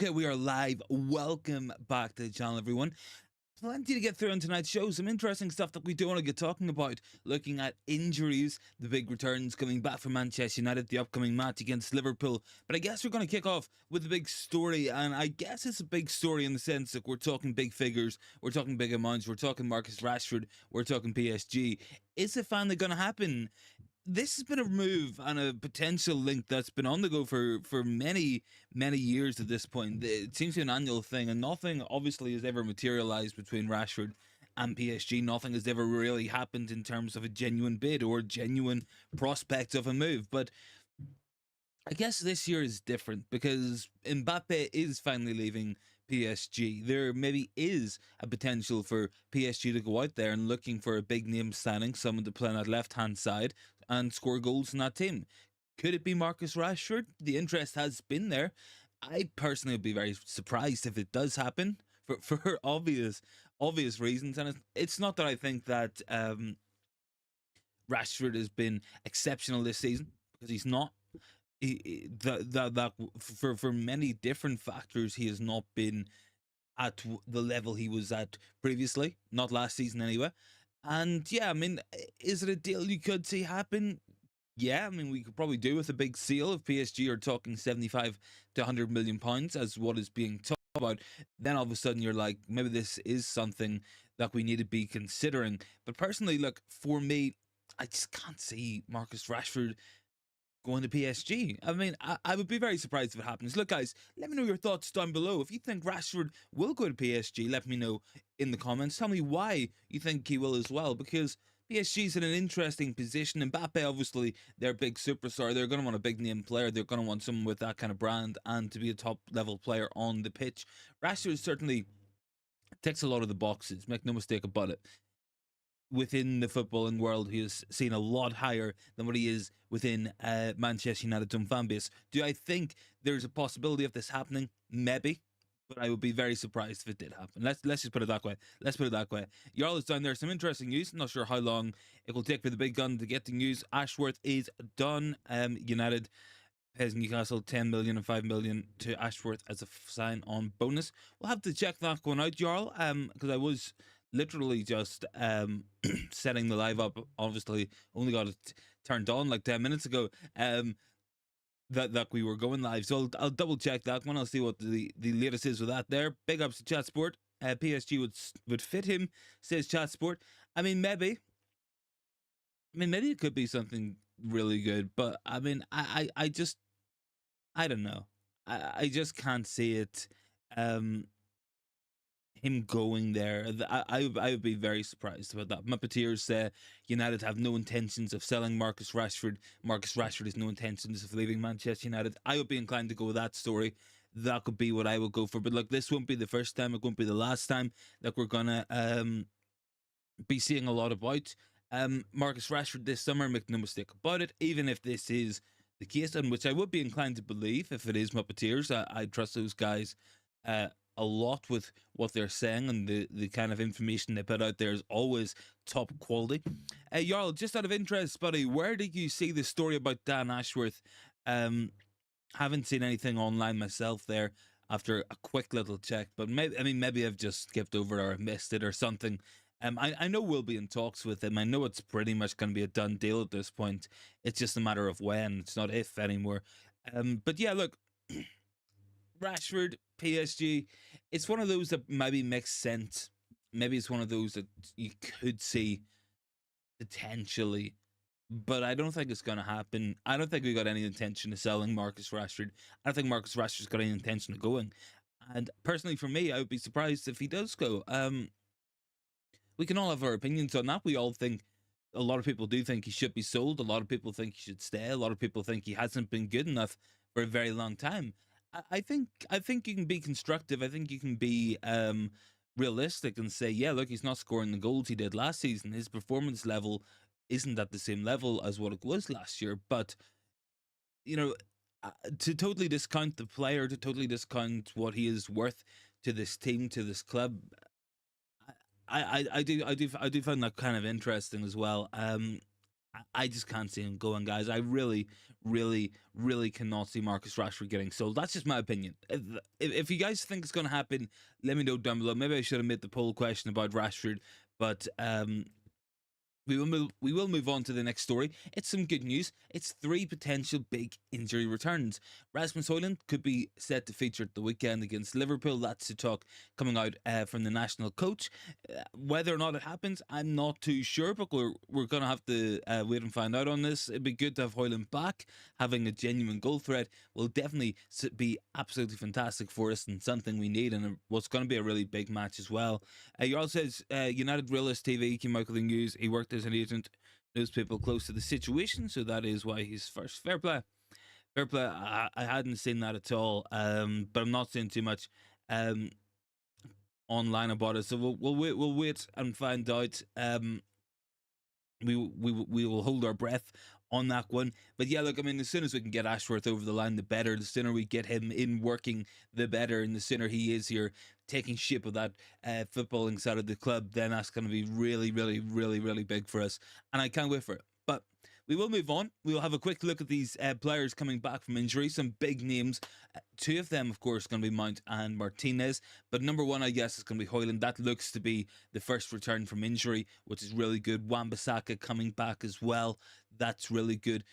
Okay, we are live. Welcome back to the channel, everyone. Plenty to get through on tonight's show. Some interesting stuff that we do want to get talking about. Looking at injuries, the big returns coming back from Manchester United, the upcoming match against Liverpool. But I guess we're going to kick off with the big story. And I guess it's a big story in the sense that we're talking big figures, we're talking big amounts, we're talking Marcus Rashford, we're talking PSG. Is it finally going to happen? This has been a move and a potential link that's been on the go for many years at this point. It seems to be an annual thing, and nothing obviously has ever materialized between Rashford and PSG. Nothing has ever really happened in terms of a genuine bid or genuine prospect of a move. But I guess this year is different because Mbappe is finally leaving PSG. There maybe is a potential for PSG to go out there and looking for a big name signing, someone to play on that left hand side and score goals in that team. Could it be Marcus Rashford? The interest has been there. I personally would be very surprised if it does happen for obvious reasons. And it's not that I think that Rashford has been exceptional this season, because he's not. That for many different factors, he has not been at the level he was at previously, not last season anyway. And yeah, I mean, is it a deal you could see happen? Yeah, I mean, we could probably do with a big seal if PSG are talking 75 to 100 million pounds as what is being talked about. Then all of a sudden you're like, maybe this is something that we need to be considering. But personally, look, for me, I just can't see Marcus Rashford going to PSG. I mean, I would be very surprised if it happens. Look, guys, let me know your thoughts down below. If you think Rashford will go to PSG, let me know in the comments. Tell me why you think he will as well, because PSG's in an interesting position. Mbappe, obviously, they're a big superstar. They're going to want a big name player. They're going to want someone with that kind of brand and to be a top level player on the pitch. Rashford certainly ticks a lot of the boxes. Make no mistake about it. Within the footballing world, he is seen a lot higher than what he is within Manchester United's own fan base. Do I think there's a possibility of this happening? Maybe, but I would be very surprised if it did happen. Let's just put it that way. Let's put it that way. Jarl is down there. Some interesting news. I'm not sure how long it will take for the big gun to get the news. Ashworth is done. United pays Newcastle 10 million and 5 million to Ashworth as a sign-on bonus. We'll have to check that one out, Jarl. Because I was literally just setting the live up. Obviously only got it turned on like 10 minutes ago, that we were going live, so I'll double check that one. I'll see what the latest is with that there. Big ups to Chat Sport. PSG would fit him, says Chat Sport. I mean, maybe it could be something really good, but I mean, I just, I don't know. I just can't see it him going there. I would be very surprised about that. Muppeteers say United have no intentions of selling Marcus Rashford. Marcus Rashford has no intentions of leaving Manchester United. I would be inclined to go with that story. That could be what I would go for. But look, this won't be the first time. It won't be the last time that we're gonna be seeing a lot about Marcus Rashford this summer. Make no mistake about it. Even if this is the case, and which I would be inclined to believe if it is Muppeteers, I trust those guys a lot with what they're saying, and the kind of information they put out there is always top quality. Jarl, just out of interest, buddy, where did you see the story about Dan Ashworth? Haven't seen anything online myself there after a quick little check, but maybe I've just skipped over or missed it or something. I know we'll be in talks with him. I know it's pretty much going to be a done deal at this point. It's just a matter of when. It's not if anymore. But yeah, look, Rashford, PSG, it's one of those that maybe makes sense. Maybe it's one of those that you could see potentially, but I don't think it's going to happen. I don't think we got any intention of selling Marcus Rashford. I don't think Marcus Rashford's got any intention of going. And personally, for me, I would be surprised if he does go. We can all have our opinions on that. We all think, a lot of people do think he should be sold. A lot of people think he should stay. A lot of people think he hasn't been good enough for a very long time. I think you can be constructive. I think you can be realistic and say, yeah, look, he's not scoring the goals he did last season. His performance level isn't at the same level as what it was last year. But you know, to totally discount the player, to totally discount what he is worth to this team, to this club, I do find that kind of interesting as well. I just can't see him going, guys. I really cannot see Marcus Rashford getting sold. That's just my opinion. If you guys think it's going to happen, let me know down below. Maybe I should have made the poll question about Rashford, but we will move on to the next story. It's some good news. It's 3 potential big injury returns. Rasmus Hojlund could be set to feature at the weekend against Liverpool. That's the talk coming out from the national coach. Whether or not it happens, I'm not too sure, but we're going to have to wait and find out on this. It'd be good to have Hojlund back. Having a genuine goal threat will definitely be absolutely fantastic for us and something we need, and what's going to be a really big match as well. He also says United Realist TV came out with the news. He worked as an agent, knows people close to the situation, so that is why he's first. Fair play. Fair play. I hadn't seen that at all, but I'm not seeing too much online about it, so we'll wait and find out. We will hold our breath on that one. But yeah, look, I mean, as soon as we can get Ashworth over the line, the better. The sooner we get him in working, the better. And the sooner he is here taking shape of that footballing side of the club, then that's going to be really big for us. And I can't wait for it. But we will move on. We will have a quick look at these players coming back from injury. Some big names. 2 of them, of course, going to be Mount and Martinez. But number 1, I guess, is going to be Hojlund. That looks to be the first return from injury, which is really good. Wan-Bissaka coming back as well. That's really good.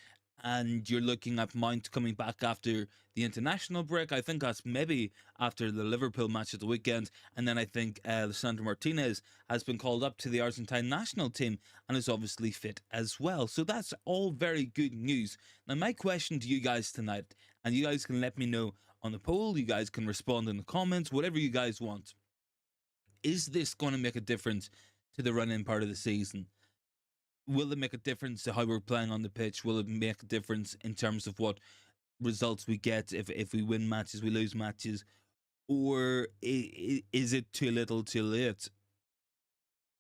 And you're looking at Mount coming back after the international break. I think that's maybe after the Liverpool match at the weekend. And then I think Lisandro Martinez has been called up to the Argentine national team and is obviously fit as well. So that's all very good news. Now, my question to you guys tonight, and you guys can let me know on the poll, you guys can respond in the comments, whatever you guys want. Is this going to make a difference to the run-in part of the season? Will it make a difference to how we're playing on the pitch? Will it make a difference in terms of what results we get if we win matches, we lose matches? Or is it too little too late?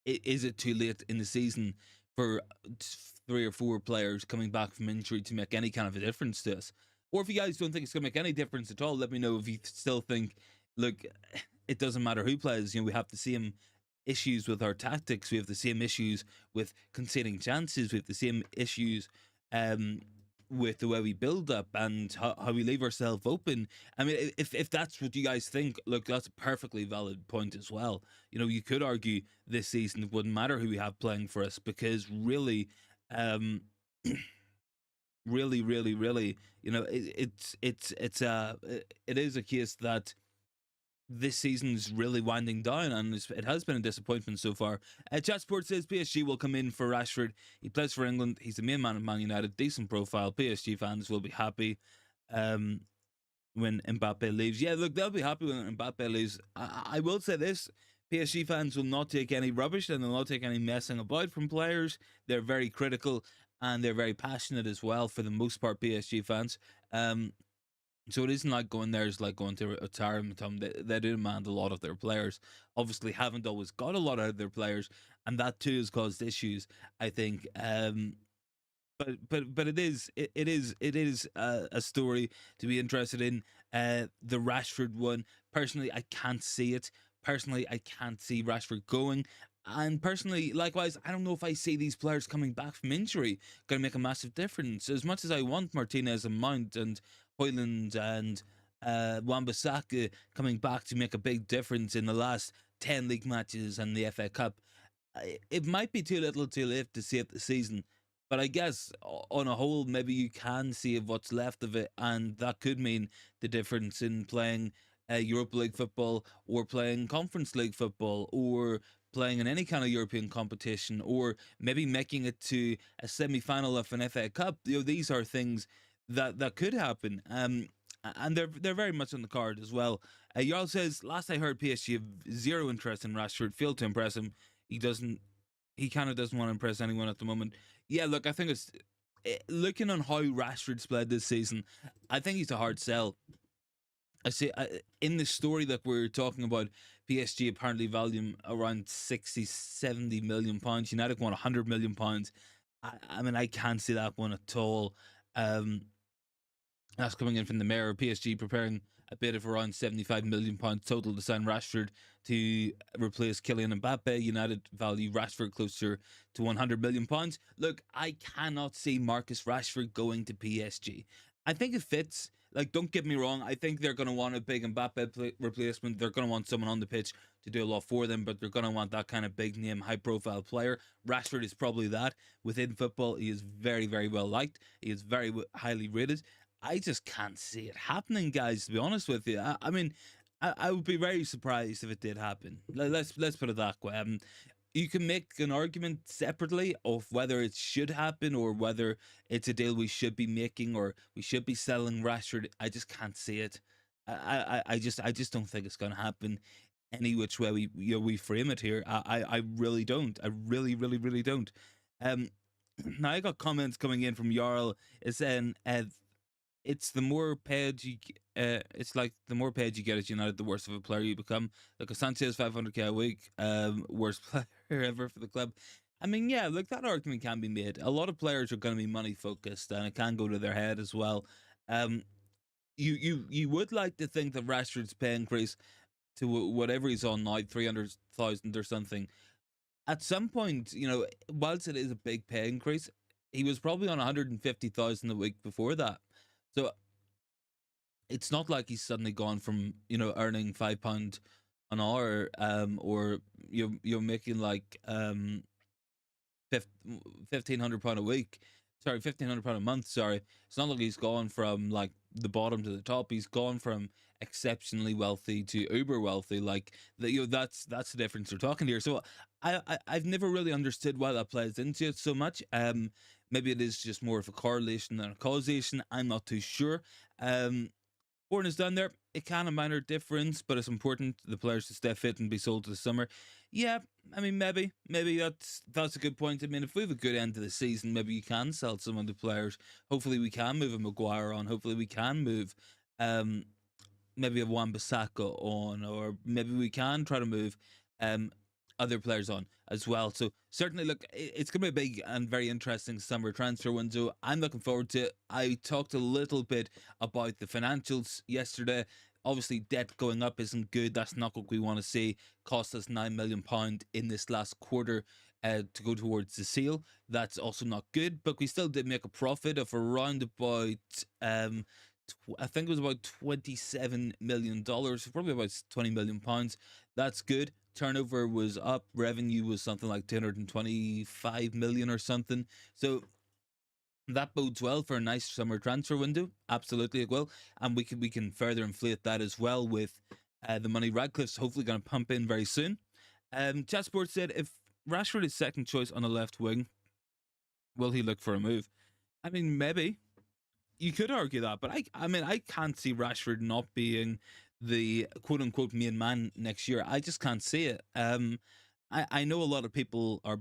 Is it too late in the season for 3 or 4 players coming back from injury to make any kind of a difference to us? Or if you guys don't think it's going to make any difference at all, let me know. If you still think, look, it doesn't matter who plays, we have the same issues with our tactics, we have the same issues with conceding chances, we have the same issues with the way we build up and how we leave ourselves open. I mean, if that's what you guys think, look, that's a perfectly valid point as well. You could argue this season it wouldn't matter who we have playing for us, because really, really, it is a case that this season's really winding down, and it has been a disappointment so far. Chatsport says PSG will come in for Rashford. He plays for England. He's the main man of Man United. Decent profile. PSG fans will be happy when Mbappe leaves. Yeah, look, they'll be happy when Mbappe leaves. I will say this. PSG fans will not take any rubbish, and they'll not take any messing about from players. They're very critical, and they're very passionate as well, for the most part, PSG fans. So it isn't like going there is like going to a retirement home. They do demand a lot of their players. Obviously, haven't always got a lot out of their players, and that too has caused issues, I think. But it is a story to be interested in. The Rashford one, personally, I can't see it. Personally, I can't see Rashford going. And personally, likewise, I don't know if I see these players coming back from injury going to make a massive difference. As much as I want Martinez and Mount and Hojlund and Wan-Bissaka coming back to make a big difference in the last 10 league matches and the FA Cup, it might be too little too late to save the season. But I guess on a whole, maybe you can save what's left of it, and that could mean the difference in playing Europa League football, or playing Conference League football, or playing in any kind of European competition, or maybe making it to a semi-final of an FA Cup. These are things that could happen. And they're very much on the card as well. Jarl says, last I heard, PSG have zero interest in Rashford. Failed to impress him. He kind of doesn't want to impress anyone at the moment. Yeah, look, I think it's looking on how Rashford's played this season, I think he's a hard sell. I see in the story that we're talking about, PSG apparently value around 60-70 million pounds. United want 100 million pounds. I mean, I can't see that one at all. That's coming in from the mayor. PSG preparing a bid of around £75 million total to sign Rashford to replace Kylian Mbappe. United value Rashford closer to £100 million. Look, I cannot see Marcus Rashford going to PSG. I think it fits. Like, don't get me wrong. I think they're going to want a big Mbappe replacement. They're going to want someone on the pitch to do a lot for them, but they're going to want that kind of big name, high profile player. Rashford is probably that. Within football, he is very, very well liked. He is very highly rated. I just can't see it happening, guys. To be honest with you, I mean, I would be very surprised if it did happen. Let's put it that way. You can make an argument separately of whether it should happen or whether it's a deal we should be making or we should be selling Rashford. I just can't see it. I just don't think it's going to happen any which way we frame it here. I really don't. I really don't. Um, now I got comments coming in from Jarl. It's saying it's the more paid you it's like the more paid you get at United, the worse of a player you become. Like a Sanchez 500k a week, worst player ever for the club. I mean, yeah, look, that argument can be made. A lot of players are going to be money focused, and it can go to their head as well. Um, you would like to think that Rashford's pay increase to whatever he's on now, 300,000 or something. At some point, whilst it is a big pay increase, he was probably on 150,000 a week before that. So it's not like he's suddenly gone from earning £5 an hour, or you're making like £1,500 a week. Sorry, £1,500 a month. Sorry, it's not like he's gone from like the bottom to the top. He's gone from exceptionally wealthy to uber wealthy. Like that, that's the difference we're talking here. So I've never really understood why that plays into it so much. Maybe it is just more of a correlation than a causation. I'm not too sure. Born is done there. It can a minor difference, but it's important the players to stay fit and be sold to the summer. Yeah, I mean maybe that's a good point. I mean, if we have a good end to the season, maybe you can sell some of the players. Hopefully, we can move a Maguire on. Hopefully, we can move um maybe a Wan-Bissaka on, or maybe we can try to move um other players on as well. So certainly, look, it's going to be a big and very interesting summer transfer window. I'm looking forward to it. I talked a little bit about the financials yesterday. Obviously, debt going up isn't good. That's not what we want to see. Cost us £9 million in this last quarter to go towards the sale. That's also not good. But we still did make a profit of around about I think it was about $27 million, probably about £20 million. That's good. Turnover was up. Revenue was something like 225 million or something. So that bodes well for a nice summer transfer window. Absolutely, it will, and we can further inflate that as well with the money Radcliffe's hopefully going to pump in very soon. Chat Sports said if Rashford is second choice on the left wing, will he look for a move? I mean, maybe you could argue that, but I mean, I can't see Rashford not being the quote unquote main man next year. I just can't see it. I know a lot of people are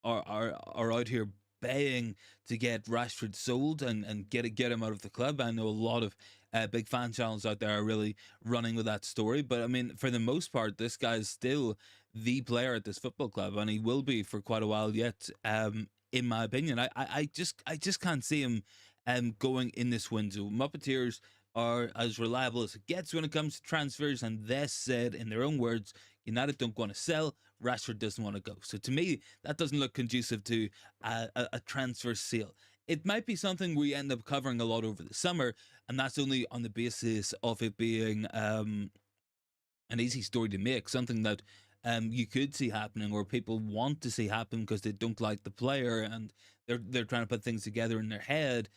out here baying to get Rashford sold and get him out of the club. I know a lot of big fan channels out there are really running with that story. But I mean, for the most part, this guy is still the player at this football club, and he will be for quite a while yet. In my opinion, I just can't see him going in this window. Muppeteers are as reliable as it gets when it comes to transfers, and they said in their own words, United don't want to sell, Rashford doesn't want to go. So to me, that doesn't look conducive to a transfer sale. It might be something we end up covering a lot over the summer, and that's only on the basis of it being an easy story to make, something that you could see happening or people want to see happen because they don't like the player and they're trying to put things together in their head.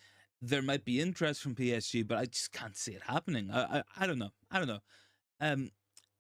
There might be interest from PSG, but I just can't see it happening. I don't know. I don't know. Um,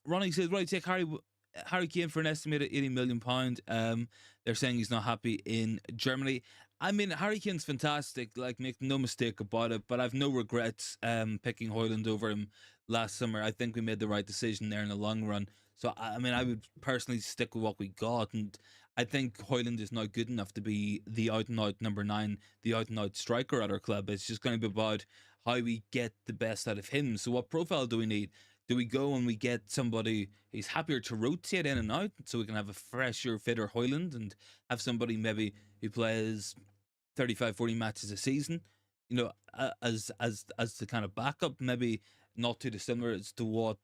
Ronnie says, right, take Harry Kane for an estimated £80 million. They're saying he's not happy in Germany. I mean, Harry Kane's fantastic, like, make no mistake about it, but I've no regrets picking Hojlund over him last summer. I think we made the right decision there in the long run. So, I mean, I would personally stick with what we got, and I think Hojlund is not good enough to be the out-and-out number 9, the out-and-out striker at our club. It's just going to be about how we get the best out of him. So what profile do we need? Do we go and we get somebody who's happier to rotate in and out so we can have a fresher, fitter Hojlund and have somebody maybe who plays 35, 40 matches a season, as the kind of backup, maybe not too dissimilar as to what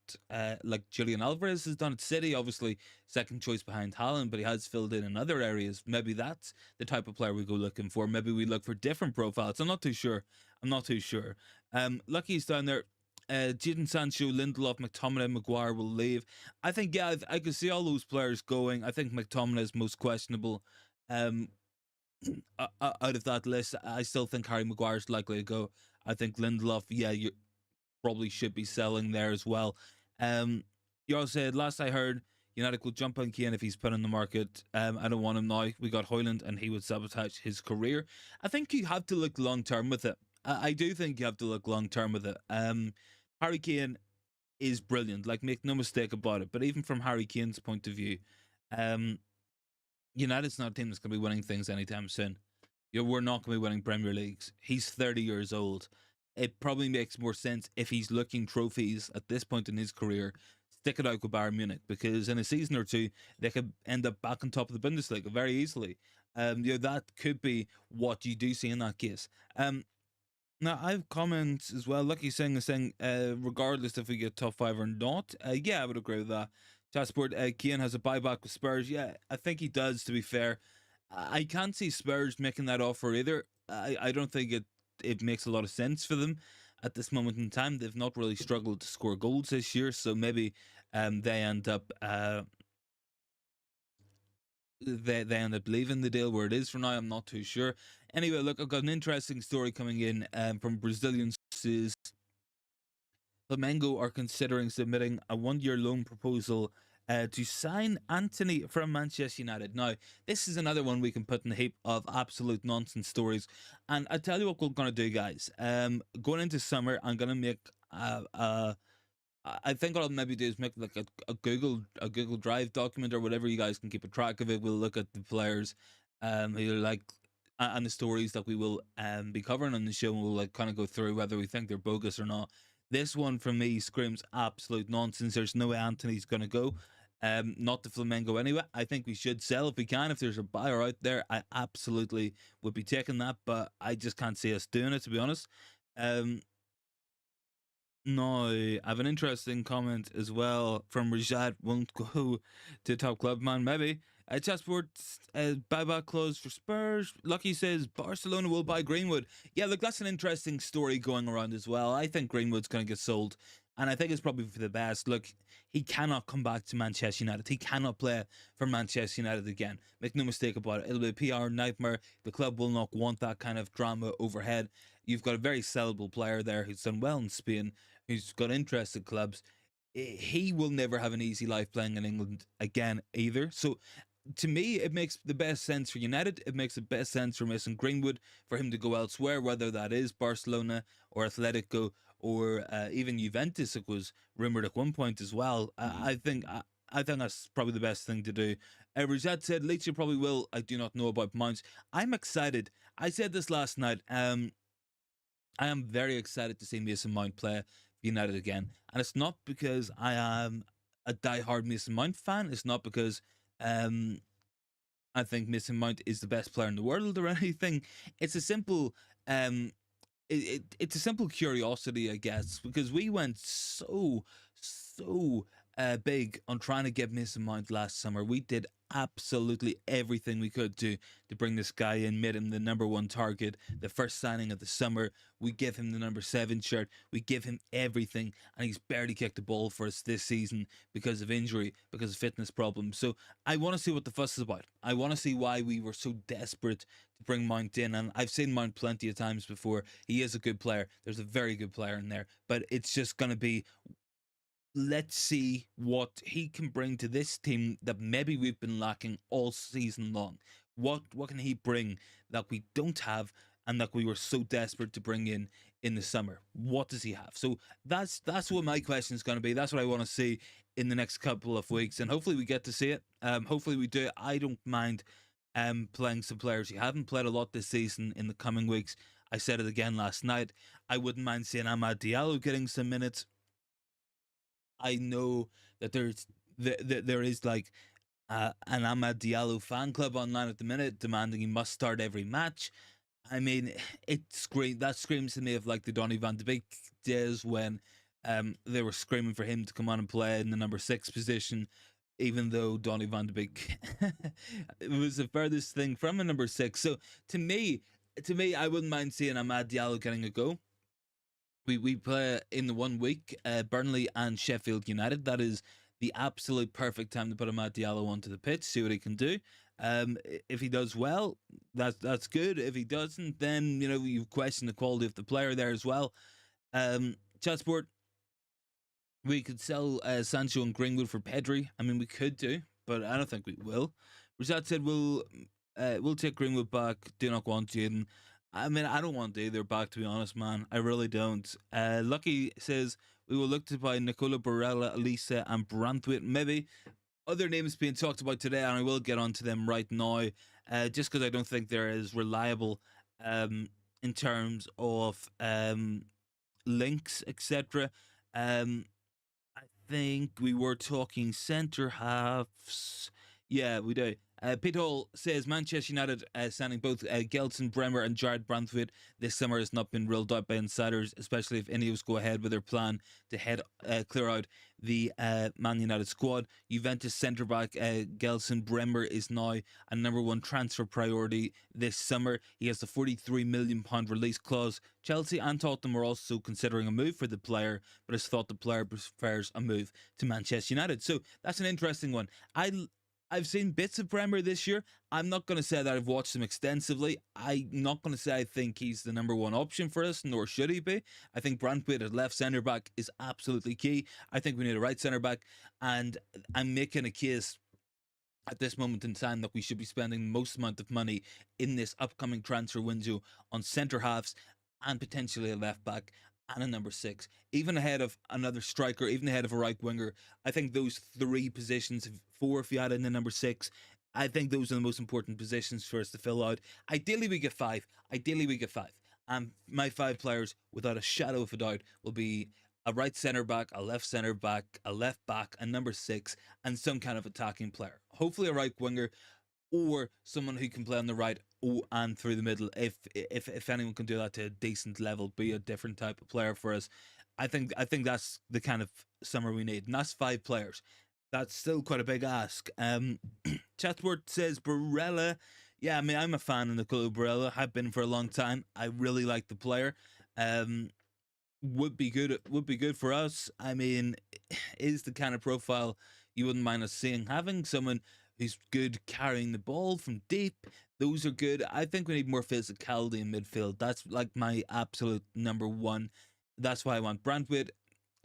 like Julian Alvarez has done at City. Obviously, second choice behind Haaland, but he has filled in other areas. Maybe that's the type of player we go looking for. Maybe we look for different profiles. I'm not too sure. I'm not too sure. Lucky's down there. Jadon Sancho, Lindelof, McTominay, Maguire will leave. I think, yeah, I could see all those players going. I think McTominay is most questionable. Um, Out of that list, I still think Harry Maguire's likely to go. I think Lindelof, yeah, you probably should be selling there as well. You also said, last I heard, United will jump on Kane if he's put on the market. I don't want him now. We got Hojlund and he would sabotage his career. I think you have to look long term with it. I do think you have to look long term with it. Harry Kane is brilliant. Like, make no mistake about it. But even from Harry Kane's point of view, um, United's not a team that's going to be winning things anytime soon. We're not going to be winning Premier Leagues. He's 30 years old. It probably makes more sense if he's looking trophies at this point in his career. Stick it out with Bayern Munich, because in a season or two they could end up back on top of the Bundesliga very easily. That could be what you do see in that case. Now, I have comments as well. Lucky saying, regardless if we get top five or not. Yeah, I would agree with that. Chatsport, Keane has a buyback with Spurs. Yeah, I think he does, to be fair. I can't see Spurs making that offer either. I don't think it makes a lot of sense for them at this moment in time. They've not really struggled to score goals this year, so maybe they end up they end up leaving the deal where it is for now. I'm not too sure. Anyway, look, I've got an interesting story coming in from Brazilian sources. Flamengo are considering submitting a 1-year loan proposal to sign Anthony from Manchester United. Now, this is another one we can put in the heap of absolute nonsense stories. And I tell you what we're going to do, guys. Going into summer, I'm going to make I think what I'll maybe do is make like a Google Drive document or whatever, you guys can keep a track of it. We'll look at the players who like and the stories that we will be covering on the show, and we'll like kind of go through whether we think they're bogus or not. This one from me screams absolute nonsense. There's no way Anthony's gonna go. Not the Flamengo anyway. I think we should sell if we can. If there's a buyer out there, I absolutely would be taking that, but I just can't see us doing it, to be honest. No, I have an interesting comment as well from Rajat. Won't go to top club, man. Maybe. Chessboard buyback clause for Spurs. Lucky says Barcelona will buy Greenwood. Yeah, look, that's an interesting story going around as well. I think Greenwood's going to get sold, and I think it's probably for the best. Look, he cannot come back to Manchester United. He cannot play for Manchester United again. Make no mistake about it. It'll be a PR nightmare. The club will not want that kind of drama overhead. You've got a very sellable player there who's done well in Spain, who's got interested clubs. He will never have an easy life playing in England again either. So to me, it makes the best sense for United. It makes the best sense for Mason Greenwood for him to go elsewhere, whether that is Barcelona or Atletico or even Juventus. It was rumored at one point as well. I think that's probably the best thing to do. Rajat said Licha probably will. I do not know about Mounts. I'm excited. I said this last night. I am very excited to see Mason Mount play United again, and it's not because I am a die-hard Mason Mount fan. It's not because um, I think Mason Mount is the best player in the world or anything. It's a simple it's a simple curiosity, I guess, because we went so big on trying to get Mason Mount last summer. We did absolutely everything we could to bring this guy in, made him the number one target, the first signing of the summer. We give him the number 7 shirt. We give him everything, and he's barely kicked the ball for us this season because of injury, because of fitness problems. So I want to see what the fuss is about. I want to see why we were so desperate to bring Mount in, and I've seen Mount plenty of times before. He is a good player. There's a very good player in there, but it's just going to be, let's see what he can bring to this team that maybe we've been lacking all season long. What can he bring that we don't have and that we were so desperate to bring in the summer? What does he have? So that's what my question is going to be. That's what I want to see in the next couple of weeks, and hopefully we get to see it. Hopefully we do. I don't mind playing some players who haven't played a lot this season in the coming weeks. I said it again last night. I wouldn't mind seeing Amad Diallo getting some minutes. I know that there is like an Amad Diallo fan club online at the minute demanding he must start every match. I mean, that screams to me of like the Donny van de Beek days when They were screaming for him to come on and play in the number 6 position, even though Donny van de Beek it was the furthest thing from a number 6. So to me, I wouldn't mind seeing Amad Diallo getting a go. We play in the 1 week, Burnley and Sheffield United. That is the absolute perfect time to put Amad Diallo onto the pitch, see what he can do. If he does well, that's good. If he doesn't, then you question the quality of the player there as well. Chatsport, we could sell Sancho and Greenwood for Pedri. I mean, we could do, but I don't think we will. Rashad said we'll take Greenwood back. Do not want Jaden. I mean, I don't want either back, to be honest, man. I really don't. Lucky says we will look to buy Nicola Barella, Licha, and Branthwaite. Maybe other names being talked about today, and I will get onto them right now, just because I don't think they're as reliable in terms of links, etc. I think we were talking centre halves. Yeah, we do. Pete Hall says Manchester United signing both Gelson Bremer and Jared Branthwaite this summer has not been ruled out by insiders, especially if Ineos go ahead with their plan to clear out the Man United squad. Juventus centre back Gelson Bremer is now a number 1 transfer priority this summer. He has the £43 million release clause. Chelsea and Tottenham are also considering a move for the player, but it's thought the player prefers a move to Manchester United. So that's an interesting one. I've seen bits of Bremer this year. I'm not going to say that I've watched him extensively. I'm not going to say I think he's the number 1 option for us, nor should he be. I think Branthwaite at left centre back is absolutely key. I think we need a right centre back, and I'm making a case at this moment in time that we should be spending the most amount of money in this upcoming transfer window on centre halves and potentially a left back and a number 6, even ahead of another striker, even ahead of a right winger. I think those 3 positions, 4 if you add in the number 6, I think those are the most important positions for us to fill out. Ideally we get 5. And my 5 players, without a shadow of a doubt, will be a right centre back, a left centre back, a left back, a number 6, and some kind of attacking player. Hopefully a right winger, or someone who can play on the right and through the middle. If anyone can do that to a decent level, be a different type of player for us, I think that's the kind of summer we need. And that's 5 players. That's still quite a big ask. Chatsworth says Barella. Yeah, I mean, I'm a fan of Nicola Barella. Have been for a long time. I really like the player. Would be good for us. I mean, is the kind of profile you wouldn't mind us seeing. Having someone who's good carrying the ball from deep, those are good. I think we need more physicality in midfield. That's like my absolute number 1. That's why I want Branthwaite,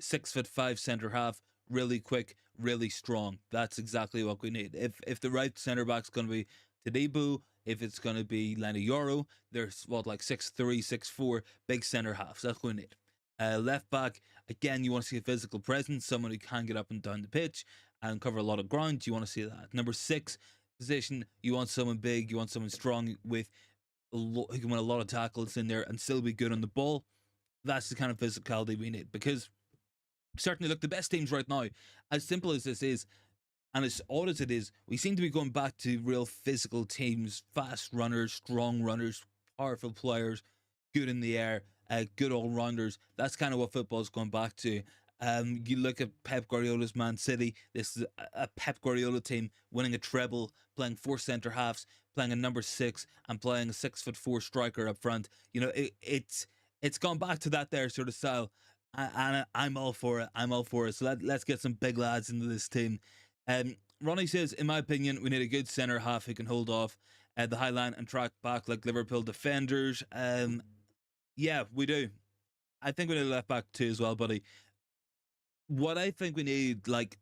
6'5" centre half, really quick, really strong. That's exactly what we need. If the right centre back's going to be Tadibu, if it's going to be Lenny Yoro, there's like 6'3", 6'4", big centre halves. That's what we need. Left back, again, you want to see a physical presence, someone who can get up and down the pitch and cover a lot of ground. You want to see that. Number 6 position, you want someone big, you want someone strong with who can win a lot of tackles in there and still be good on the ball. That's the kind of physicality we need, because certainly, look, the best teams right now, as simple as this is, and as odd as it is, we seem to be going back to real physical teams, fast runners, strong runners, powerful players, good in the air, good all-rounders. That's kind of what football's going back to. You look at Pep Guardiola's Man City. This is a Pep Guardiola team winning a treble, playing 4 centre halves, playing a number 6, and playing a 6'4" striker up front. It's gone back to that there sort of style, and I'm all for it. So let's get some big lads into this team. Ronnie says, in my opinion, we need a good centre half who can hold off the high line and track back like Liverpool defenders. Yeah, we do. I think we need a left back too as well, buddy. What I think we need, like,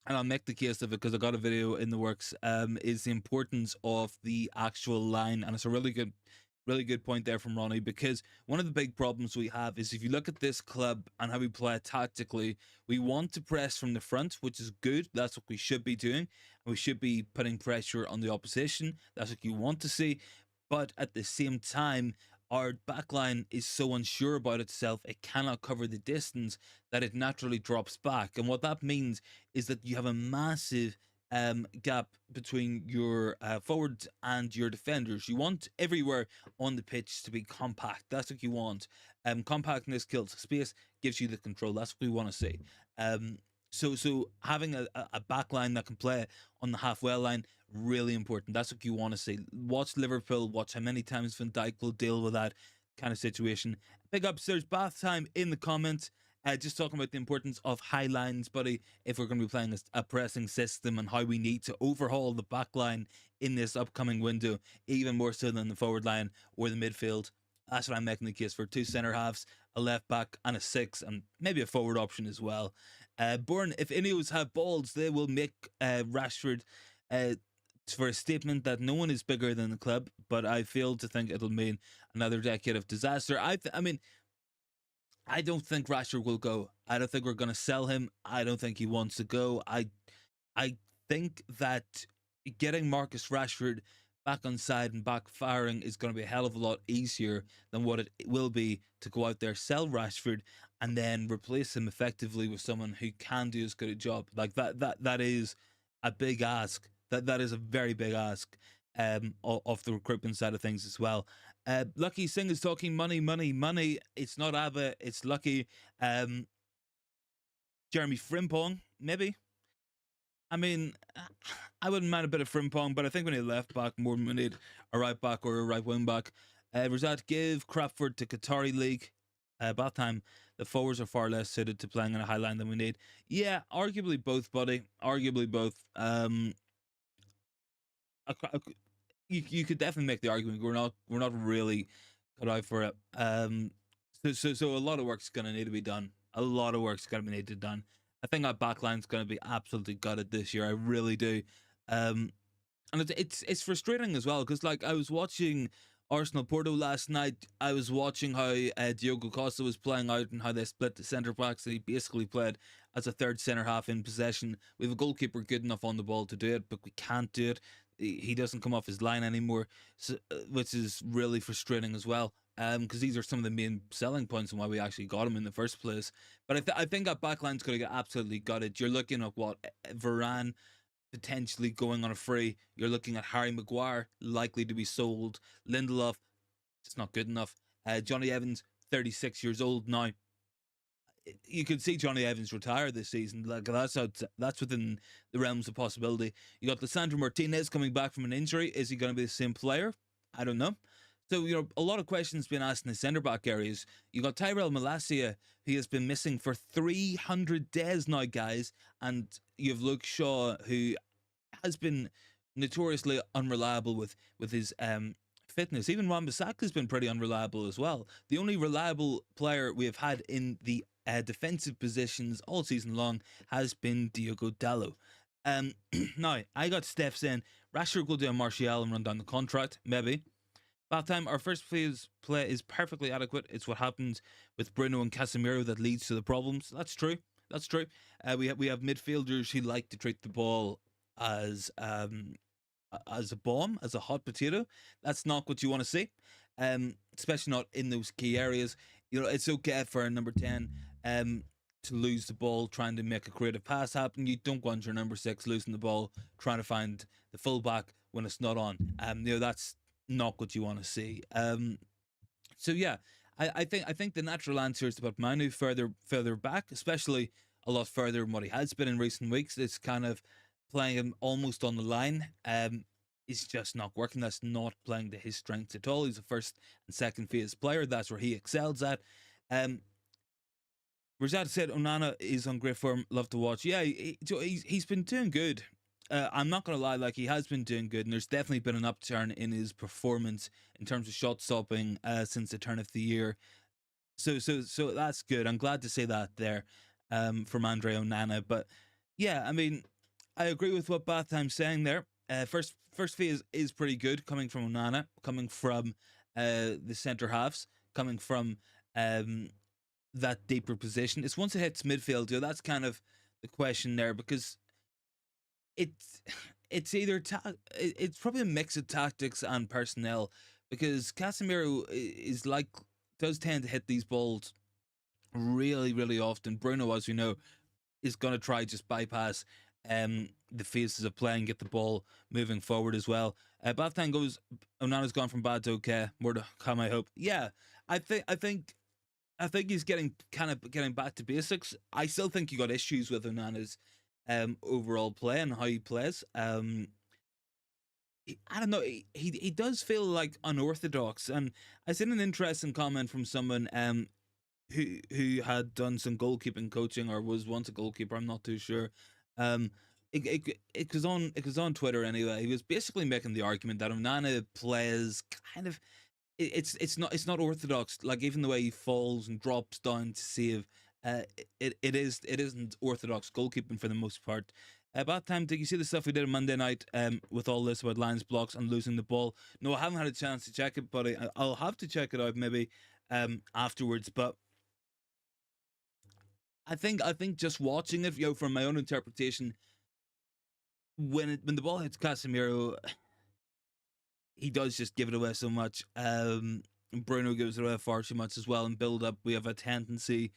and I'll make the case of it because I got a video in the works, is the importance of the actual line. And it's a really good point there from Ronnie, because one of the big problems we have is if you look at this club and how we play tactically, we want to press from the front, which is good. That's what we should be doing. We should be putting pressure on the opposition. That's what you want to see. But at the same time, our backline is so unsure about itself, it cannot cover the distance, that it naturally drops back. And what that means is that you have a massive gap between your forwards and your defenders. You want everywhere on the pitch to be compact. That's what you want. Compactness kills space, gives you the control. That's what we want to see. Um, so having a back line that can play on the halfway line, really important. That's what you want to see. Watch Liverpool. Watch how many times Van Dijk will deal with that kind of situation. Big ups. There's bath time in the comments. Just talking about the importance of high lines, buddy. If we're going to be playing a pressing system and how we need to overhaul the back line in this upcoming window, even more so than the forward line or the midfield. That's what I'm making the case for. Two centre halves, a left back, and a six, and maybe a forward option as well. Born, if Ineos have balls, they will make Rashford for a statement that no one is bigger than the club, but I fail to think it'll mean another decade of disaster. I mean, I don't think Rashford will go. I don't think we're going to sell him. I don't think he wants to go. I think that getting Marcus Rashford back on side and back firing is going to be a hell of a lot easier than what it will be to go out there, sell Rashford, and then replace him effectively with someone who can do as good a job. Like that is a big ask. That is a very big ask of the recruitment side of things as well. Lucky Singh is talking money, money, money. It's not Abba, it's Lucky. Jeremy Frimpong, maybe. I mean, I wouldn't mind a bit of Frimpong, but I think we need a left back more than we need a right back or a right wing back. Rosat, give Crawford to Qatari League. Bath time, the forwards are far less suited to playing on a high line than we need. Yeah, arguably both, buddy. Arguably both. You could definitely make the argument we're not really cut out for it. So a lot of work's gonna need to be done. A lot of work's gonna be needed done. I think our backline's gonna be absolutely gutted this year. I really do. And it's frustrating as well because like I was watching Arsenal Porto last night. I was watching how Diogo Costa was playing out and how they split the centre backs. And he basically played as a third centre half in possession. We have a goalkeeper good enough on the ball to do it, but we can't do it. He doesn't come off his line anymore, so, which is really frustrating as well. Because these are some of the main selling points and why we actually got him in the first place. But I think that backline's going to get absolutely gutted. You're looking at what Varane potentially going on a free. You're looking at Harry Maguire likely to be sold. Lindelof, it's not good enough. Johnny Evans, 36 years old now. You could see Johnny Evans retire this season. Like that's within the realms of possibility. You got Lisandro Martinez coming back from an injury. Is he going to be the same player? I don't know. So, a lot of questions being asked in the centre back areas. You got Tyrell Malacia, who has been missing for 300 days now, guys. And you have Luke Shaw, who has been notoriously unreliable with his fitness. Even Wan-Bissaka has been pretty unreliable as well. The only reliable player we have had in the defensive positions all season long has been Diogo Dalot. Now, I got Steph saying Rashford will do a Martial and run down the contract, maybe. Bath time, our first play is perfectly adequate. It's what happens with Bruno and Casemiro that leads to the problems. That's true. That's true. We have midfielders who like to treat the ball as a bomb, as a hot potato. That's not what you want to see, especially not in those key areas. It's okay for a number 10 to lose the ball trying to make a creative pass happen. You don't want your number 6 losing the ball trying to find the fullback when it's not on. That's not what you want to see. So yeah, I think the natural answer is to put Manu further back, especially a lot further than what he has been in recent weeks. It's kind of playing him almost on the line. Is just not working. That's not playing to his strengths at all. He's a first and second phase player. That's where he excels at. Rashad said Onana is on great form. Love to watch. Yeah, he's been doing good. I'm not going to lie, like he has been doing good, and there's definitely been an upturn in his performance in terms of shot stopping since the turn of the year. So that's good. I'm glad to say that there from Andre Onana. But yeah, I mean, I agree with what Batham's saying there. First phase is pretty good coming from Onana, coming from the centre halves, coming from that deeper position. It's once it hits midfield, that's kind of the question there because it's either it's probably a mix of tactics and personnel because Casemiro does tend to hit these balls really, really often. Bruno, as we know, is going to try just bypass the phases of play and get the ball moving forward as well. Bathtime goes. Onana's gone from bad to okay. More to come, I hope. Yeah, I think he's getting back to basics. I still think you got issues with Onana's overall play and how he plays. I don't know. He does feel like unorthodox, and I seen an interesting comment from someone who had done some goalkeeping coaching or was once a goalkeeper. I'm not too sure. Um, it was on Twitter anyway. He was basically making the argument that Onana plays kind of it's not orthodox. Like even the way he falls and drops down to save, it isn't orthodox goalkeeping for the most part. About time, did you see the stuff we did on Monday night? With all this about lines blocks and losing the ball. No, I haven't had a chance to check it, but I'll have to check it out maybe afterwards. But I think just watching it, from my own interpretation, when the ball hits Casemiro, he does just give it away so much. Bruno gives it away far too much as well. In build up, we have a tendency.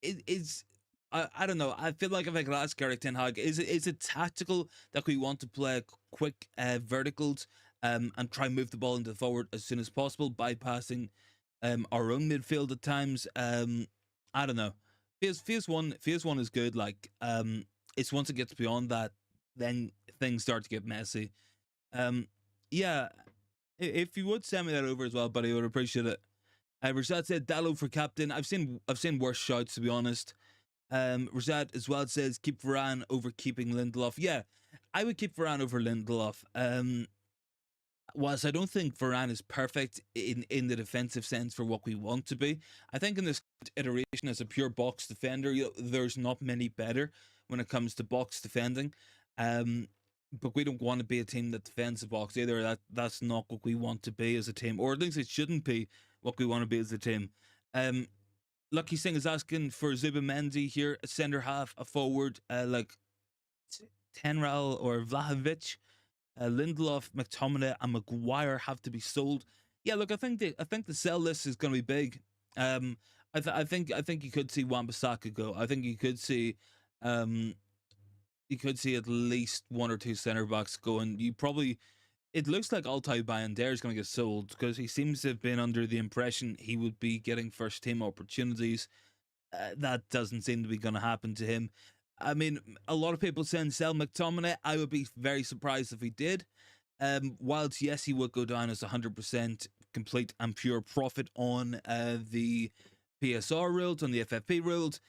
It's I don't know. I feel like if I could ask Eric Ten Hag, is it tactical that we want to play quick verticals and try and move the ball into the forward as soon as possible, bypassing our own midfield at times. I don't know. Phase one is good. Like it's once it gets beyond that, then things start to get messy. Um, yeah, if you would send me that over as well, buddy, I would appreciate it. Rashad said Dallo for captain. I've seen worse shouts, to be honest. Rashad as well says keep Varane over keeping Lindelof. Yeah, I would keep Varane over Lindelof. Whilst I don't think Varane is perfect in the defensive sense for what we want to be, I think in this iteration as a pure box defender, there's not many better when it comes to box defending. Um, but we don't want to be a team that defends the box either. That's not what we want to be as a team, or at least it shouldn't be what we want to be as a team. Um, Lucky Singh is asking for Zubimendi here, a centre half, a forward, like Tenral or Vlahovic. Lindelof, McTominay, and Maguire have to be sold. Yeah, look, I think the sell list is going to be big. I think you could see Wan-Bissaka go. I think um, you could see at least one or two centre backs going. It looks like Altay Bayandere is going to get sold because he seems to have been under the impression he would be getting first team opportunities. That doesn't seem to be going to happen to him. I mean, a lot of people saying sell McTominay. I would be very surprised if he did. Whilst yes, he would go down as 100% complete and pure profit on the PSR rules, on the FFP rules.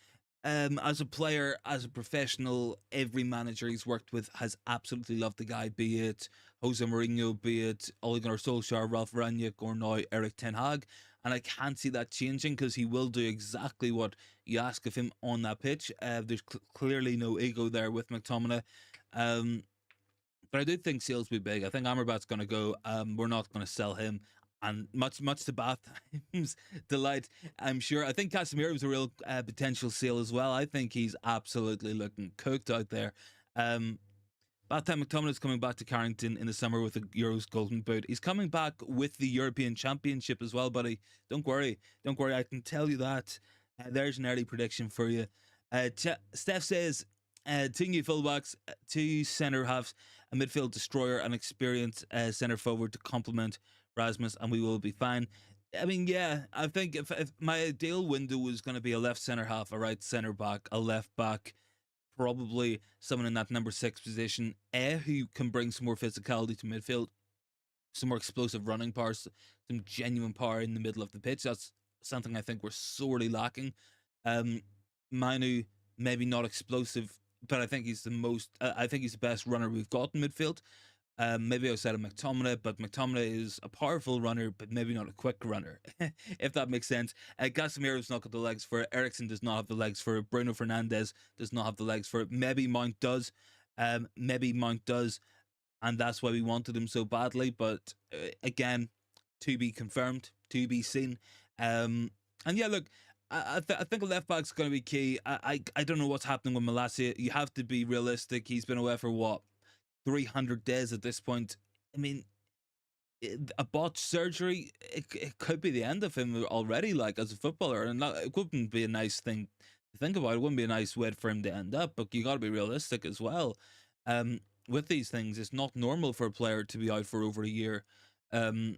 As a player, as a professional, every manager he's worked with has absolutely loved the guy, be it Jose Mourinho, be it Ole Gunnar Solskjaer, Ralph Rangnick, or now Eric Ten Hag. And I can't see that changing because he will do exactly what you ask of him on that pitch. There's clearly no ego there with McTominay. Um, but I do think sales will be big. I think Amrabat's going to go. We're not going to sell him. And much to Batham's delight, I'm sure. I think Casemiro was a real potential sale as well. I think he's absolutely looking cooked out there. Batham McTominay is coming back to Carrington in the summer with the Euros Golden Boot. He's coming back with the European Championship as well, buddy. Don't worry. Don't worry. I can tell you that. There's an early prediction for you. Steph says, two new fullbacks, two centre halves, a midfield destroyer, an experienced centre forward to complement Rasmus, and we will be fine. I mean, yeah, I think if my ideal window was going to be a left centre half, a right centre back, a left back, probably someone in that number 6 position, who can bring some more physicality to midfield, some more explosive running power, some genuine power in the middle of the pitch. That's something I think we're sorely lacking. Manu, maybe not explosive, but I think he's the most. I think he's the best runner we've got in midfield. Maybe outside of McTominay, but McTominay is a powerful runner, but maybe not a quick runner, if that makes sense. Casemiro's not got the legs for it. Ericsson does not have the legs for it. Bruno Fernandes does not have the legs for it. Maybe Mount does. And that's why we wanted him so badly. But again, to be confirmed, to be seen. And yeah, look, I think a left back's going to be key. I don't know what's happening with Malacia. You have to be realistic. He's been away for what, 300 days at this point. I mean, a botched surgery, it could be the end of him already, like as a footballer, and it wouldn't be a nice thing think about it, it wouldn't be a nice way for him to end up, but you got to be realistic as well. With these things, it's not normal for a player to be out for over a year. Um,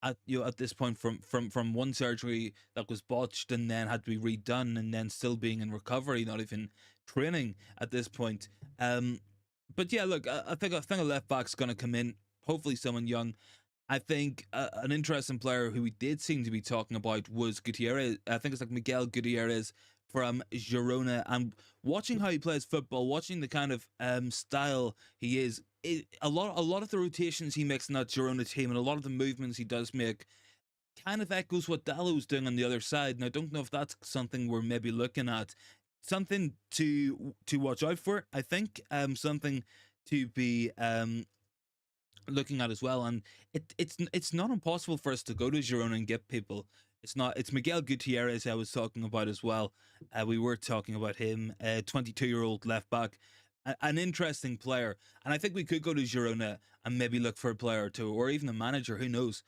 at this point, from one surgery that was botched and then had to be redone, and then still being in recovery, not even training at this point. But yeah, look, I think a left back's going to come in. Hopefully, someone young. I think an interesting player who we did seem to be talking about was Gutierrez. I think it's like Miguel Gutierrez from Girona. And watching how he plays football, watching the kind of style he is, a lot of the rotations he makes in that Girona team, and a lot of the movements he does make, kind of echoes what Dallow's doing on the other side. And I don't know if that's something we're maybe looking at, something to watch out for. I think something to be looking at as well. And it's not impossible for us to go to Girona and get people. It's not. It's Miguel Gutierrez I was talking about as well. We were talking about him, 22-year-old left back, an interesting player. And I think we could go to Girona and maybe look for a player or two, or even a manager. Who knows?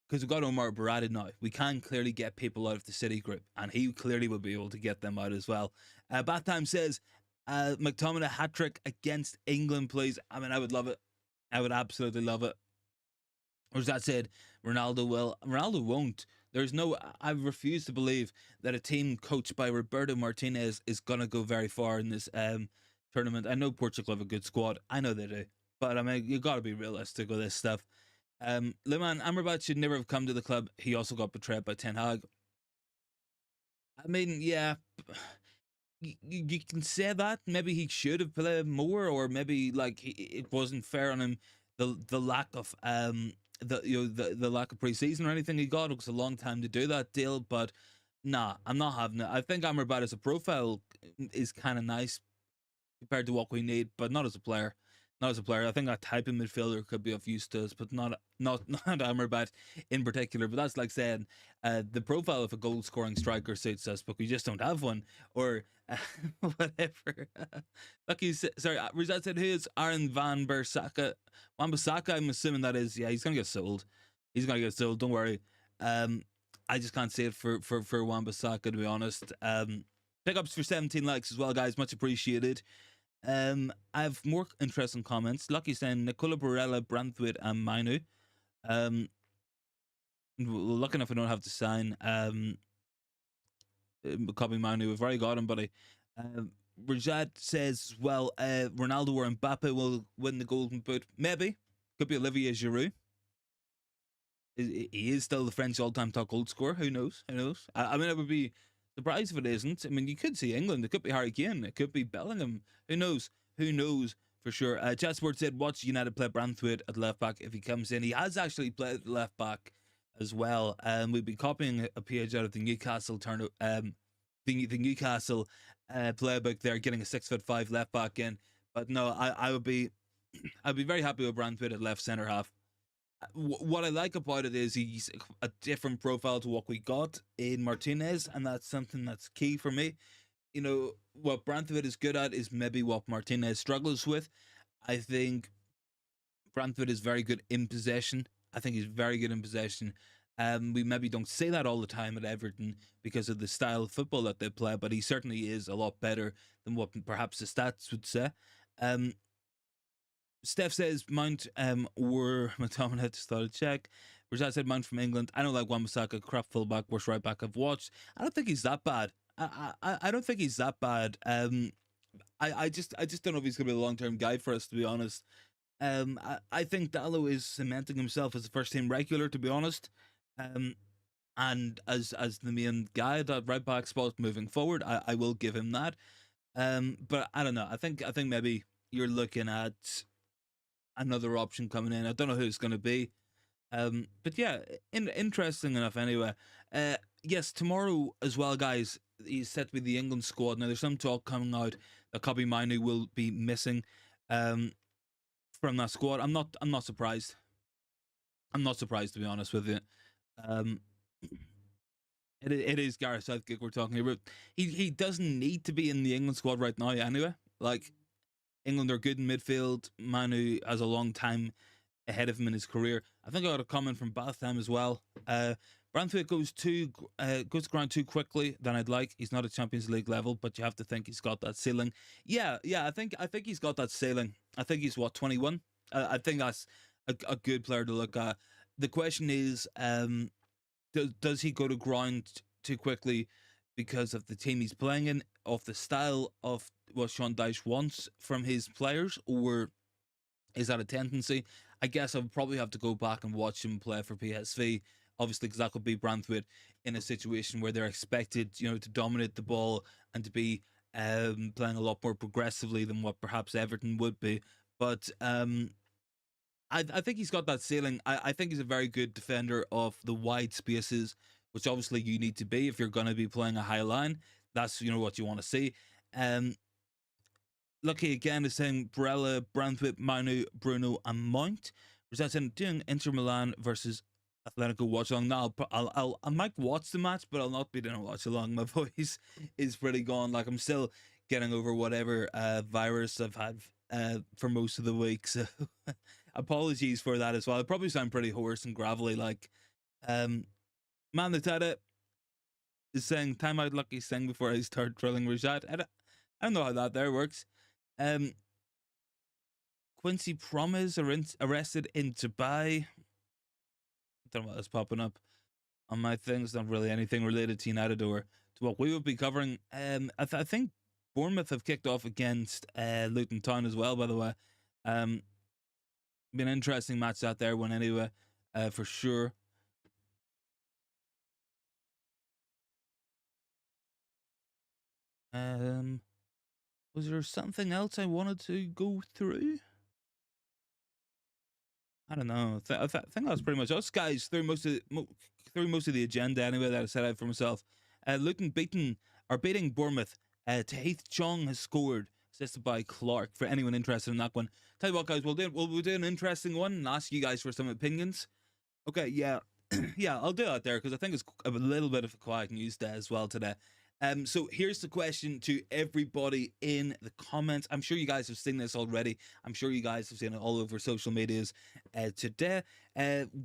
Because we've got Omar Barada now. We can clearly get people out of the City group, and he clearly will be able to get them out as well. Bath Time says, McTominay hat trick against England, please. I mean, I would love it. I would absolutely love it. Or as that said, Ronaldo will. Ronaldo won't. There's no. I refuse to believe that a team coached by Roberto Martinez is gonna go very far in this tournament. I know Portugal have a good squad. I know they do, but I mean you got to be realistic with this stuff. Liman Amrabat should never have come to the club. He also got betrayed by Ten Hag. I mean, yeah, you can say that. Maybe he should have played more, or maybe like it wasn't fair on him. The lack of the lack of preseason or anything he got. It was a long time to do that deal, but nah, I'm not having it. I think Amrabat as a profile is kind of nice compared to what we need, but not as a player. Not as a player. I think that type of midfielder could be of use to us, but not Amrabat in particular. But that's like saying the profile of a goal scoring striker suits us, but we just don't have one, or whatever. Lucky, sorry, Rizat said, "Who is Aaron Van Bissaka? Van Bissaka, I'm assuming that is. Yeah, he's gonna get sold. He's gonna get sold. Don't worry. I just can't say it for Wan Bissaka, to be honest. Pickups for 17 likes as well, guys. Much appreciated. I have more interesting comments. Lucky saying Nicola Barella, Branthwaite, and Minu. Lucky enough, I don't have to sign. Copy Manu. We've already got him, buddy. Rajat says, well, Ronaldo or Mbappe will win the Golden Boot. Maybe. Could be Olivier Giroud. He is still the French all-time top goal scorer. Who knows? Who knows? I mean, I would be surprised if it isn't. I mean, you could see England. It could be Harry Kane. It could be Bellingham. Who knows? Who knows for sure? Jasper said, watch United play Branthwaite at left back if he comes in. He has actually played at left back as well. We'll be copying a page out of the Newcastle the Newcastle playbook there, getting a 6'5" left back in. But no, I would be I'd be very happy with Branthwaite at left centre half. What I like about it is he's a different profile to what we got in Martinez, and that's something that's key for me. You know, what Branthwaite is good at is maybe what Martinez struggles with. I think Branthwaite is very good in possession. I think he's very good in possession. We maybe don't say that all the time at Everton because of the style of football that they play, but he certainly is a lot better than what perhaps the stats would say. Steph says Mount were McTominay to start a check. Rashad said Mount from England. I don't like Wan-Bissaka, crap fullback, worst right back I've watched. I don't think he's that bad. I don't think he's that bad. I just don't know if he's gonna be a long term guy for us, to be honest. I think Dallo is cementing himself as a first team regular, to be honest. And as the main guy at that right back spot moving forward, I will give him that. But I don't know. I think maybe you're looking at another option coming in. I don't know who it's going to be. But yeah, interesting enough anyway. Yes, tomorrow as well, guys, he's set to be the England squad. Now, there's some talk coming out that Kobbie Mainoo will be missing from that squad. I'm not surprised. I'm not surprised, to be honest with you. It is Gareth Southgate we're talking about. He doesn't need to be in the England squad right now anyway. Like, England are good in midfield. Manu has a long time ahead of him in his career. I think I got a comment from Batham as well. Branthwaite goes to ground too quickly than I'd like. He's not at Champions League level, but you have to think he's got that ceiling. Yeah, I think he's got that ceiling. I think he's 21. I think that's a good player to look at. The question is, does he go to ground too quickly because of the team he's playing in, of the style of what Sean Dyche wants from his players, or is that a tendency? I guess I would probably have to go back and watch him play for PSV, obviously, because that could be Branthwaite in a situation where they're expected, to dominate the ball and to be playing a lot more progressively than what perhaps Everton would be. But I think he's got that ceiling. I think he's a very good defender of the wide spaces, which obviously you need to be if you're going to be playing a high line. That's what you want to see. Lucky again is saying Barella, Branthwaite, Manu, Bruno, and Mount. Results in doing Inter Milan versus Atletico watch along. Now I might watch the match, but I'll not be doing a watch along. My voice is pretty gone. Like I'm still getting over whatever virus I've had for most of the week. So apologies for that as well. I probably sound pretty hoarse and gravelly. Like Man the Tata is saying time out Lucky sing before I start drilling Rashad. I don't know how that there works. Quincy Promes arrested in Dubai. I don't know what is popping up on my things. Not really anything related to United or to what we would be covering. I think Bournemouth have kicked off against Luton Town as well, by the way. Been an interesting match out there one anyway, for sure. Was there something else I wanted to go through? I don't know. I think that's pretty much us, guys. Through most of the agenda anyway that I set out for myself. Luton beating Bournemouth. Tahith Chong has scored, assisted by Clark. For anyone interested in that one, tell you what, guys, we'll do an interesting one and ask you guys for some opinions. Okay, yeah, yeah, I'll do that there because I think it's a little bit of a quiet news day as well today. So here's the question to everybody in the comments. I'm sure you guys have seen this already. I'm sure you guys have seen it all over social medias today.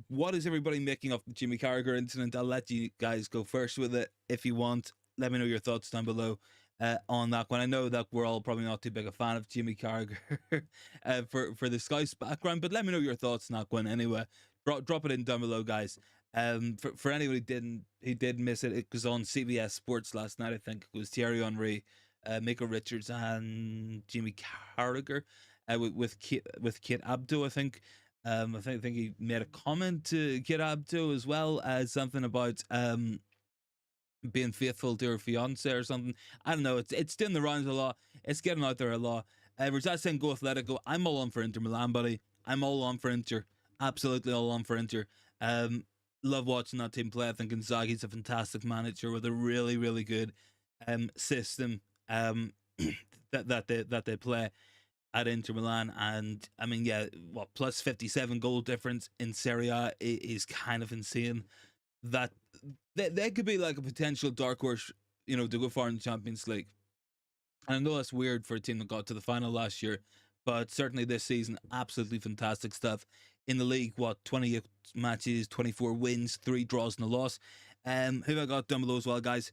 What is everybody making of the Jimmy Carragher incident? I'll let you guys go first with it if you want. Let me know your thoughts down below on that one. I know that we're all probably not too big a fan of Jimmy Carragher for the Scouse background, but let me know your thoughts on that one anyway. Drop it in down below, guys. For anyone who did miss it, it was on CBS Sports last night. I think it was Thierry Henry, Mika Richards, and Jimmy Carragher with Kate Abdo. I think he made a comment to Kate Abdo as well as something about being faithful to her fiance or something. I don't know. It's doing the rounds a lot. It's getting out there a lot. Rashad saying go Atletico. I'm all on for Inter Milan, buddy. I'm all on for Inter. Absolutely all on for Inter. Love watching that team play. I think Inzaghi's a fantastic manager with a really, really good system that they play at Inter Milan. And I mean, yeah, plus 57 goal difference in Serie A is kind of insane. That they could be like a potential dark horse, to go far in the Champions League. And I know that's weird for a team that got to the final last year, but certainly this season, absolutely fantastic stuff. In the league, 28 matches, 24 wins, 3 draws and a loss. Who I got down below as well, guys.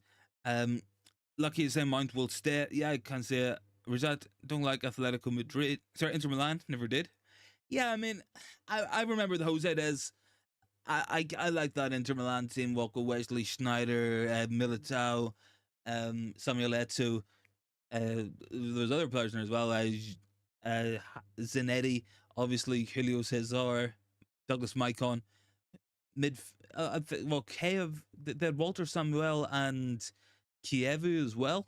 Lucky to say Mount will stay. Yeah, I can say it. Rashad, don't like Atletico Madrid. Sorry, Inter Milan, never did. Yeah, I mean, I remember the Jose days. I like that Inter Milan team. Walker, Wesley, Schneider, Militao, Samuel Eto'o. There's other players in there as well. Zanetti, obviously Julio Cesar, Douglas Maicon, Kiev. They had Walter Samuel and Kievu as well.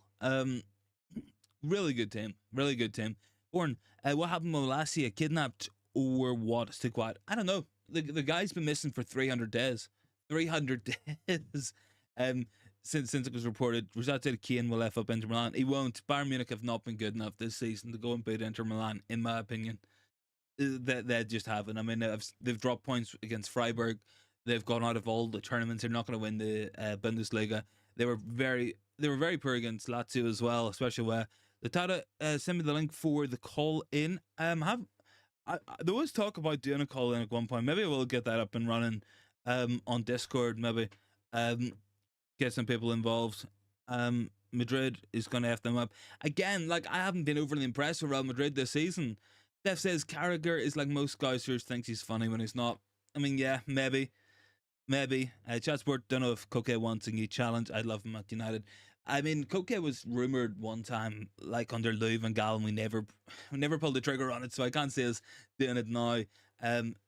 Really good team. Really good team. Born. What happened with Malacia? Kidnapped or what? Still quiet. I don't know. The guy's been missing for 300 days. 300 days. Since it was reported, Rashad said Kane will F up Inter Milan. He won't. Bayern Munich have not been good enough this season to go and beat Inter Milan, in my opinion. They just haven't. I mean, they've dropped points against Freiburg. They've gone out of all the tournaments. They're not going to win the Bundesliga. They were very poor against Lazio as well, especially where the Tata sent me the link for the call in. There was talk about doing a call in at one point. Maybe I will get that up and running on Discord. Maybe Um, get some people involved. Madrid is going to F them up. Again, like, I haven't been overly impressed with Real Madrid this season. Steph says Carragher is like most Scousers, thinks he's funny when he's not. I mean, yeah, maybe. Maybe. Chatsport, don't know if Koke wants a new challenge. I'd love him at United. I mean, Koke was rumoured one time, like under Louis van Gaal, and we never pulled the trigger on it, so I can't say us doing it now.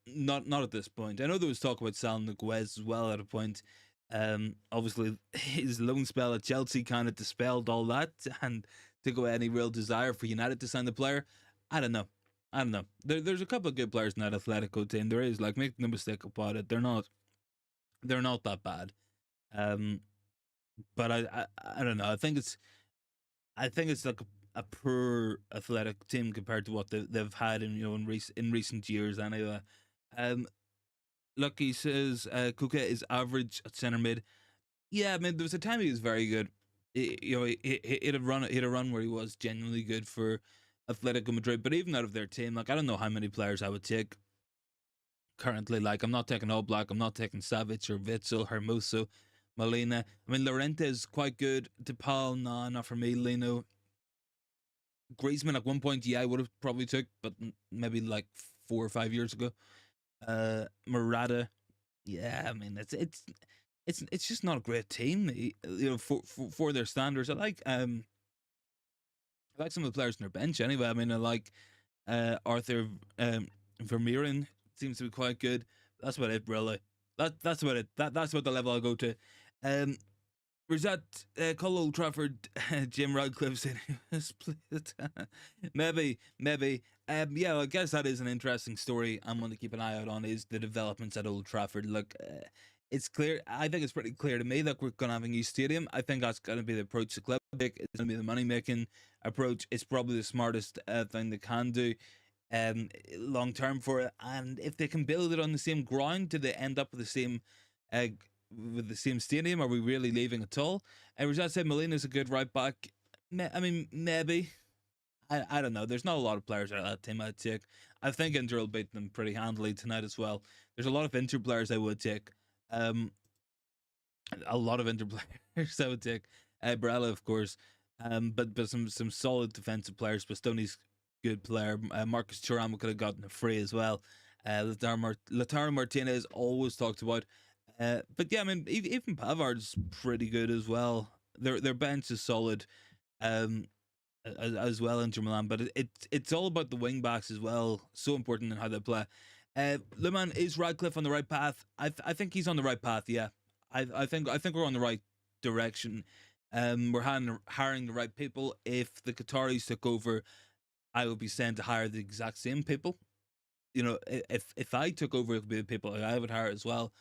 Not at this point. I know there was talk about selling Guez as well at a point. Obviously, his loan spell at Chelsea kind of dispelled all that and took away any real desire for United to sign the player. I don't know. I don't know. There's a couple of good players in that Atletico team. There is, like, make no mistake about it. They're not that bad. Um, but I don't know. I think it's like a poor athletic team compared to what they've had in recent years anyway. Um, Lucky says Kuka is average at centre mid. Yeah, I mean there was a time he was very good. He had a run where he was genuinely good for Atletico Madrid. But even out of their team, like, I don't know how many players I would take currently. Like, I'm not taking All Black, I'm not taking Savic or Witzel, Hermoso, Molina. I mean, Lorente is quite good. DePaul, nah, not for me. Lino, Griezmann at one point, yeah, I would have probably took, but maybe like 4 or 5 years ago. Murata, yeah, I mean it's just not a great team, for their standards. I like some of the players on their bench anyway. I mean, I like Arthur Vermeeren seems to be quite good. That's about it, really. That's about it. That's about the level I'll go to. Um, was that Call Old Trafford? Jim Radcliffe said he was split. maybe. Yeah, well, I guess that is an interesting story. I'm going to keep an eye out on is the developments at Old Trafford. Look, it's clear. I think it's pretty clear to me that we're going to have a new stadium. I think that's going to be the approach the club take. It's going to be the money making approach. It's probably the smartest thing they can do long term for it. And if they can build it on the same ground, do they end up uh, with the same stadium? Are we really leaving at all? And Rashad said Molina's a good right back. I mean, maybe. I don't know. There's not a lot of players out of that team I'd take. I think Inter will beat them pretty handily tonight as well. There's a lot of Inter players I would take. Um, a lot of Inter players I would take. Barella, of course. But some solid defensive players. Bastoni's good player. Marcus Thuram could have gotten a free as well. Lautaro Martinez always talked about. But yeah, I mean, even Pavard's pretty good as well. Their bench is solid. Um, as well, Inter Milan, but it's all about the wing backs as well. So important in how they play. Luman, is Radcliffe on the right path? I think he's on the right path. Yeah, I think we're on the right direction. We're hiring the right people. If the Qataris took over, I would be saying to hire the exact same people. If I took over, it would be the people I would hire as well.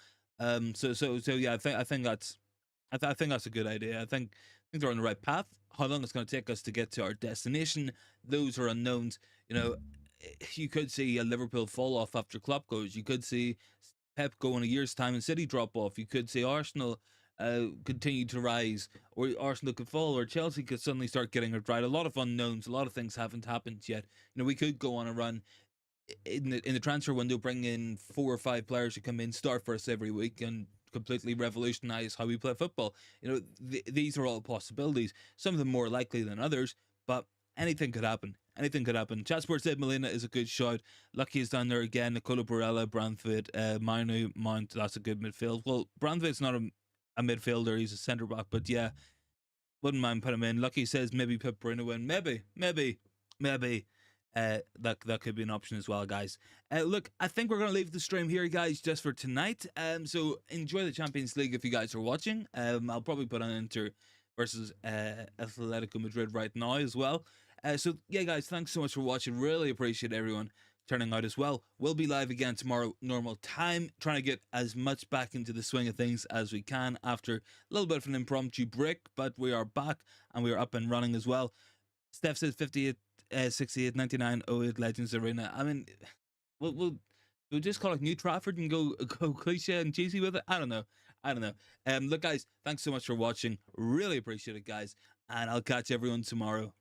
So yeah, I think that's a good idea. I think they're on the right path. How long it's going to take us to get to our destination, those are unknowns. You could see a Liverpool fall off after Klopp goes. You could see Pep go in a year's time and City drop off. You could see Arsenal continue to rise, or Arsenal could fall, or Chelsea could suddenly start getting it right. A lot of unknowns. A lot of things haven't happened yet. We could go on a run in the transfer window, bring in 4 or 5 players who come in, start for us every week, and completely revolutionize how we play football. These are all possibilities. Some of them more likely than others, but anything could happen. Anything could happen. Chatsport said Molina is a good shout. Lucky is down there again. Nicola Barella, Branthwaite, Manu, Mount. That's a good midfield. Well, Branthwaite's not a midfielder. He's a centre back, but yeah, wouldn't mind putting him in. Lucky says maybe put Bruno in. Maybe. That could be an option as well, guys. Look, I think we're gonna leave the stream here, guys, just for tonight. So enjoy the Champions League if you guys are watching. I'll probably put on Inter versus Atletico Madrid right now as well. So yeah, guys, thanks so much for watching. Really appreciate everyone turning out as well. We'll be live again tomorrow, normal time, trying to get as much back into the swing of things as we can after a little bit of an impromptu break, but we are back and we are up and running as well. Steph says 58, 68, 99, 08 Legends Arena. I mean, we'll just call it New Trafford and go cliche and cheesy with it. I don't know. Look, guys, thanks so much for watching. Really appreciate it, guys, and I'll catch everyone tomorrow.